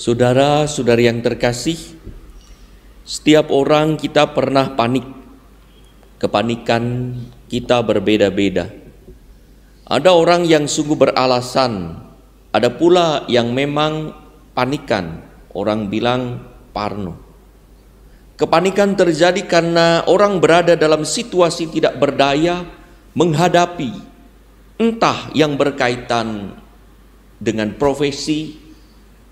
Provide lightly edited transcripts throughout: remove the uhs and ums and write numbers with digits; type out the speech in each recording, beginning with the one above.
Saudara-saudari yang terkasih, setiap orang kita pernah panik. Kepanikan kita berbeda-beda. Ada orang yang sungguh beralasan, ada pula yang memang panikan, orang bilang parno. Kepanikan terjadi karena orang berada dalam situasi tidak berdaya menghadapi entah yang berkaitan dengan profesi,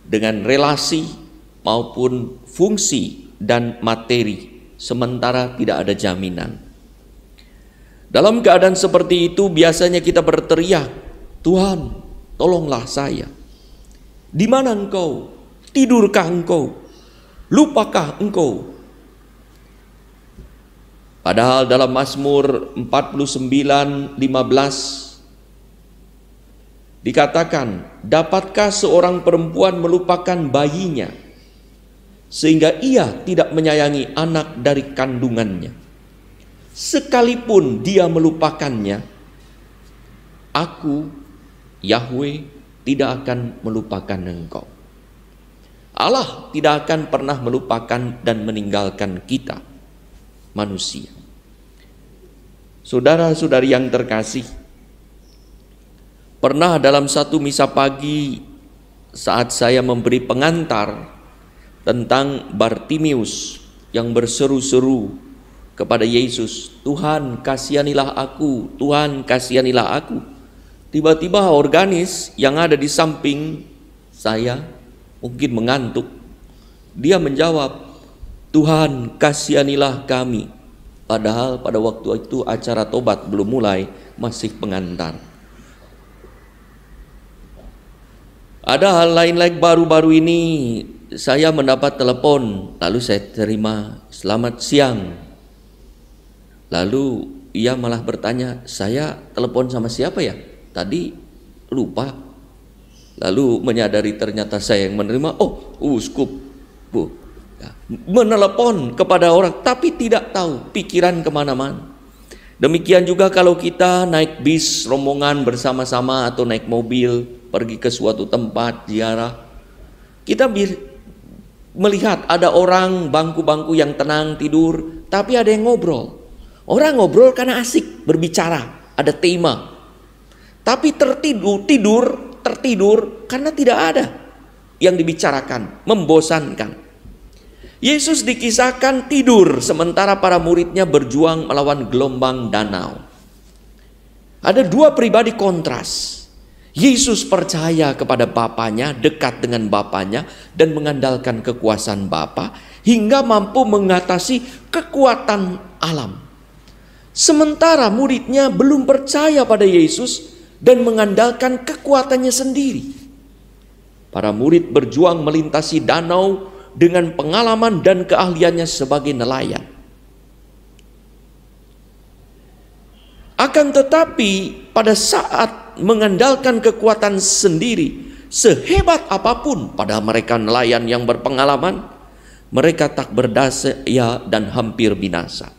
dengan relasi maupun fungsi dan materi, sementara tidak ada jaminan. Dalam keadaan seperti itu biasanya kita berteriak, "Tuhan, tolonglah saya. Di mana Engkau? Tidurkah Engkau? Lupakah Engkau?" Padahal dalam Mazmur 49:15 dikatakan, dapatkah seorang perempuan melupakan bayinya sehingga ia tidak menyayangi anak dari kandungannya? Sekalipun dia melupakannya, aku, Yahweh, tidak akan melupakan engkau. Allah tidak akan pernah melupakan dan meninggalkan kita, manusia. Saudara-saudari yang terkasih, pernah dalam satu misa pagi saat saya memberi pengantar tentang Bartimius yang berseru-seru kepada Yesus, "Tuhan, kasihanilah aku, Tuhan, kasihanilah aku." Tiba-tiba organis yang ada di samping saya mungkin mengantuk. Dia menjawab, "Tuhan, kasihanilah kami." Padahal pada waktu itu acara tobat belum mulai, masih pengantar. Ada hal lain lagi baru-baru ini saya mendapat telepon, lalu saya terima, "Selamat siang." Lalu ia malah bertanya, "Saya telepon sama siapa ya? Tadi lupa." Lalu menyadari ternyata saya yang menerima, uskup. Ya, menelepon kepada orang tapi tidak tahu, pikiran kemana-mana. Demikian juga kalau kita naik bis rombongan bersama-sama atau naik mobil pergi ke suatu tempat ziarah, kita melihat ada orang bangku-bangku yang tenang tidur, tapi ada yang ngobrol. Orang ngobrol karena asik berbicara, ada tema. Tapi tertidur karena tidak ada yang dibicarakan, membosankan. Yesus dikisahkan tidur sementara para muridnya berjuang melawan gelombang danau. Ada dua pribadi kontras. Yesus percaya kepada Bapanya, dekat dengan Bapanya, dan mengandalkan kekuasaan Bapa hingga mampu mengatasi kekuatan alam. Sementara muridnya belum percaya pada Yesus dan mengandalkan kekuatannya sendiri. Para murid berjuang melintasi danau dengan pengalaman dan keahliannya sebagai nelayan. Akan tetapi pada saat mengandalkan kekuatan sendiri, sehebat apapun pada mereka nelayan yang berpengalaman, mereka tak berdaya dan hampir binasa.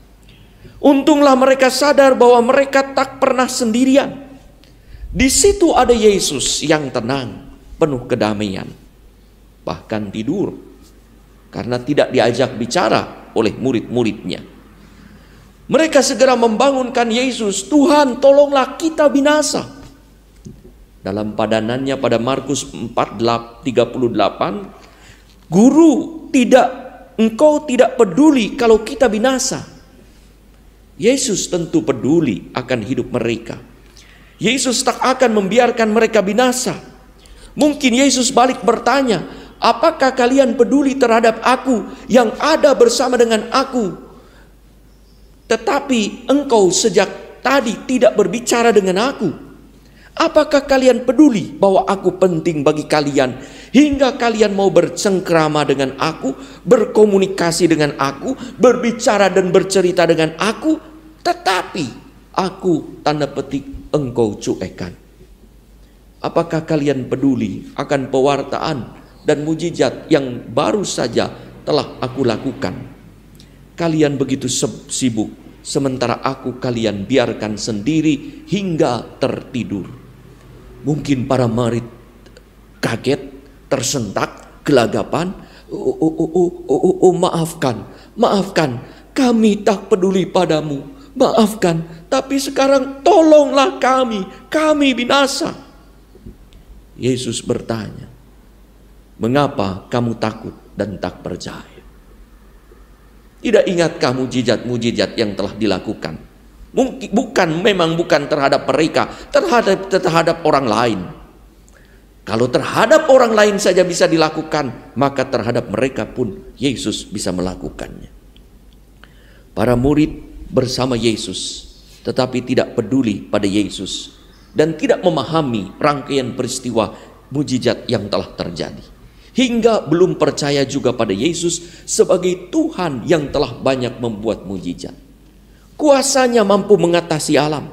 Untunglah mereka sadar bahwa mereka tak pernah sendirian. Di situ ada Yesus yang tenang, penuh kedamaian, bahkan tidur karena tidak diajak bicara oleh murid-muridnya. Mereka segera membangunkan Yesus, "Tuhan, tolonglah kita binasa." Dalam padanannya pada Markus 4:38, "Guru, engkau tidak peduli kalau kita binasa." Yesus tentu peduli akan hidup mereka. Yesus tak akan membiarkan mereka binasa. Mungkin Yesus balik bertanya, "Apakah kalian peduli terhadap aku yang ada bersama dengan aku? Tetapi engkau sejak tadi tidak berbicara dengan aku. Apakah kalian peduli bahwa aku penting bagi kalian hingga kalian mau bercengkrama dengan aku, berkomunikasi dengan aku, berbicara dan bercerita dengan aku, tetapi aku, tanda petik, engkau cuekkan? Apakah kalian peduli akan pewartaan dan mujizat yang baru saja telah aku lakukan? Kalian begitu sibuk, sementara aku kalian biarkan sendiri hingga tertidur." Mungkin para murid kaget, tersentak gelagapan, maafkan, kami tak peduli padamu, maafkan, tapi sekarang tolonglah kami binasa. Yesus bertanya, mengapa kamu takut dan tak percaya? Tidak ingatkah mujizat-mujizat yang telah dilakukan? Memang bukan terhadap mereka, terhadap orang lain. Kalau terhadap orang lain saja bisa dilakukan, maka terhadap mereka pun Yesus bisa melakukannya. Para murid bersama Yesus, tetapi tidak peduli pada Yesus dan tidak memahami rangkaian peristiwa mujizat yang telah terjadi, hingga belum percaya juga pada Yesus sebagai Tuhan yang telah banyak membuat mujizat. Kuasanya mampu mengatasi alam.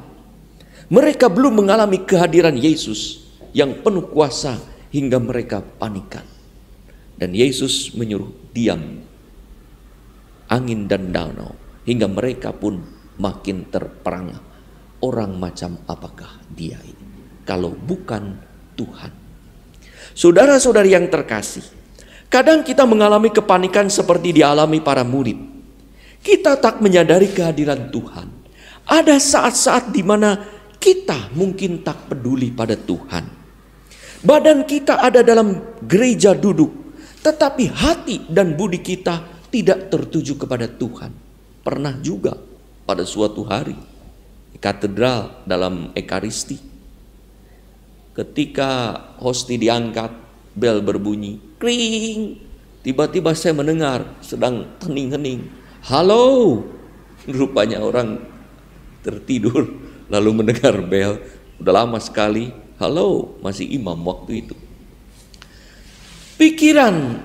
Mereka belum mengalami kehadiran Yesus yang penuh kuasa hingga mereka panikan. Dan Yesus menyuruh diam angin dan danau, hingga mereka pun makin terperangah. Orang macam apakah dia ini kalau bukan Tuhan? Saudara-saudari yang terkasih, kadang kita mengalami kepanikan seperti dialami para murid. Kita tak menyadari kehadiran Tuhan. Ada saat-saat di mana kita mungkin tak peduli pada Tuhan. Badan kita ada dalam gereja duduk, tetapi hati dan budi kita tidak tertuju kepada Tuhan. Pernah juga pada suatu hari di katedral dalam Ekaristi, ketika hosti diangkat, bel berbunyi, kring. Tiba-tiba saya mendengar sedang hening-hening. Halo, rupanya orang tertidur lalu mendengar bel. Udah lama sekali. Halo, masih imam waktu itu. Pikiran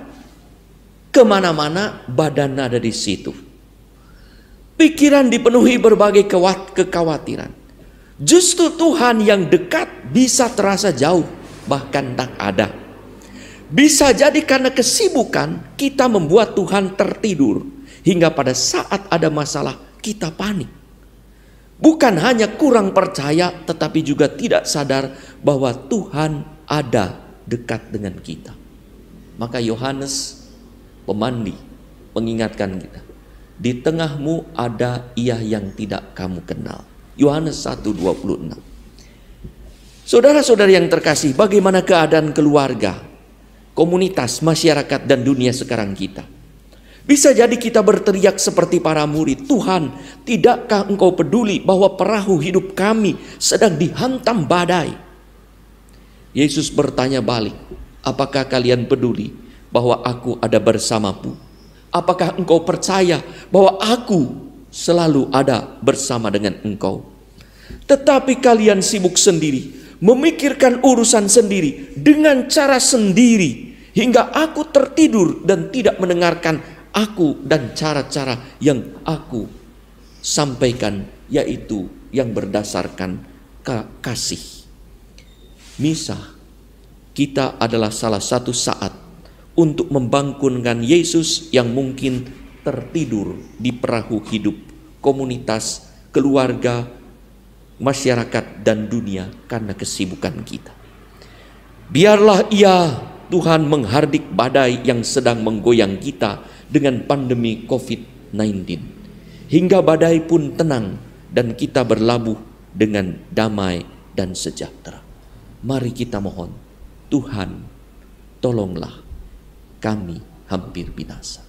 kemana-mana, badan ada di situ. Pikiran dipenuhi berbagai kekhawatiran. Justru Tuhan yang dekat bisa terasa jauh, bahkan tak ada. Bisa jadi karena kesibukan kita membuat Tuhan tertidur, hingga pada saat ada masalah kita panik. Bukan hanya kurang percaya, tetapi juga tidak sadar bahwa Tuhan ada dekat dengan kita. Maka Yohanes pemandi mengingatkan kita, di tengahmu ada ia yang tidak kamu kenal. Yohanes 1:26. Saudara-saudari yang terkasih, bagaimana keadaan keluarga, komunitas, masyarakat, dan dunia sekarang kita? Bisa jadi kita berteriak seperti para murid, Tuhan, tidakkah engkau peduli bahwa perahu hidup kami sedang dihantam badai? Yesus bertanya balik, apakah kalian peduli bahwa aku ada bersamamu? Apakah engkau percaya bahwa aku selalu ada bersama dengan engkau? Tetapi kalian sibuk sendiri, memikirkan urusan sendiri, dengan cara sendiri, hingga aku tertidur dan tidak mendengarkan aku dan cara-cara yang aku sampaikan, yaitu yang berdasarkan kasih. Misa kita adalah salah satu saat untuk membangunkan Yesus yang mungkin tertidur di perahu hidup komunitas, keluarga, masyarakat, dan dunia karena kesibukan kita. Biarlah ia, Tuhan, menghardik badai yang sedang menggoyang kita dengan pandemi COVID-19, hingga badai pun tenang dan kita berlabuh dengan damai dan sejahtera. Mari kita mohon, Tuhan, tolonglah kami hampir binasa.